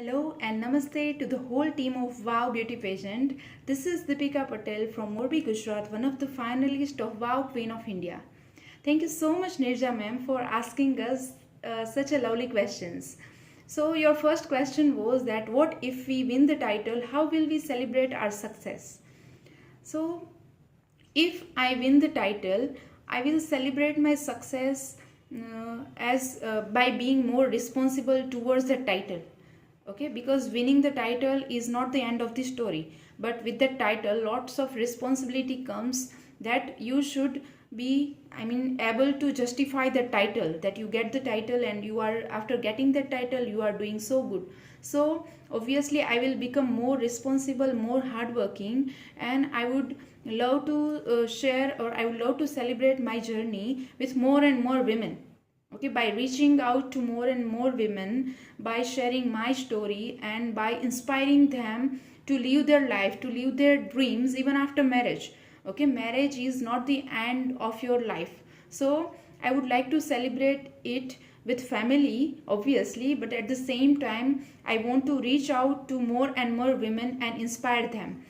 Hello and namaste to the whole team of Wow Beauty Pageant. This is Deepika Patel from Morbi, Gujarat, one of the finalists of Wow Queen of India. Thank you so much, Nirja ma'am, for asking us such a lovely questions. So your first question was that what if we win the title? How will we celebrate our success? So if I win the title, I will celebrate my success as by being more responsible towards the title. Okay, because winning the title is not the end of the story, but with the title, lots of responsibility comes that you should be, able to justify the title, that you get the title and you are, after getting the title, you are doing so good. So obviously I will become more responsible, more hardworking, and I would love to share, or I would love to celebrate my journey with more and more women. Okay, by reaching out to more and more women, by sharing my story, and by inspiring them to live their life, to live their dreams even after marriage. Okay, marriage is not the end of your life. So I would like to celebrate it with family, obviously, but at the same time I want to reach out to more and more women and inspire them.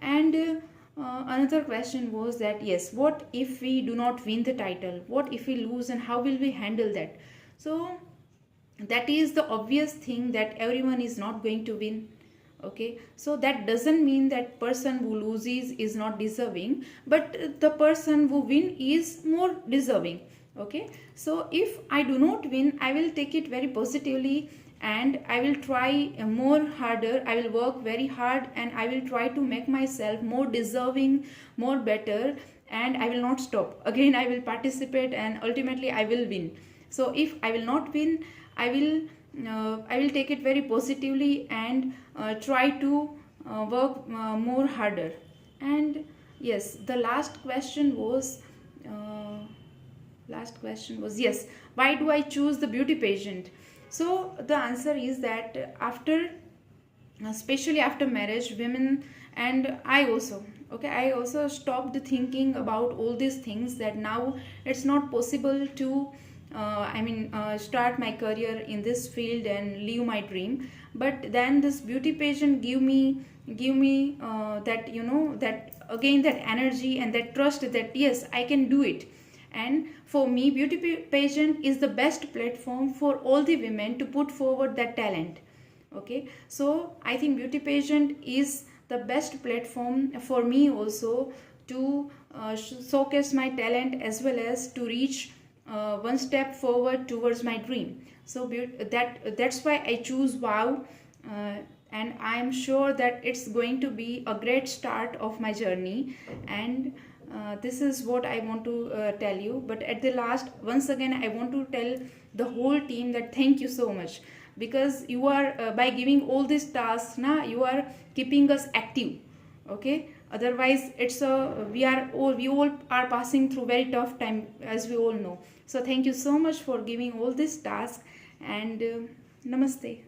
And another question was that, yes, what if we do not win the title? What if we lose, and how will we handle that? So that is the obvious thing, that everyone is not going to win. Okay, so that doesn't mean that person who loses is not deserving, but the person who win is more deserving. Okay, so if I do not win, I will take it very positively, and I will try more harder. I will work very hard, and I will try to make myself more deserving, more better, and I will not stop. Again, I will participate, and ultimately I will win. So if I will not win, I will take it very positively, and try to work more harder. And yes, the last question was, yes, why do I choose the beauty pageant? So the answer is that after, especially after marriage, women, and I also stopped thinking about all these things, that now it's not possible to start my career in this field and live my dream. But then this beauty pageant give me that, that again, that energy and that trust, that yes, I can do it. And for me, beauty pageant is the best platform for all the women to put forward that talent. Okay, so I think beauty pageant is the best platform for me also to showcase my talent, as well as to reach one step forward towards my dream. So that's why I choose Wow. And I am sure that it's going to be a great start of my journey. And this is what I want to tell you. But at the last, once again, I want to tell the whole team that thank you so much, because you are, by giving all these tasks, you are keeping us active. Okay, otherwise it's a we all are passing through very tough time, as we all know. So thank you so much for giving all this task. And namaste.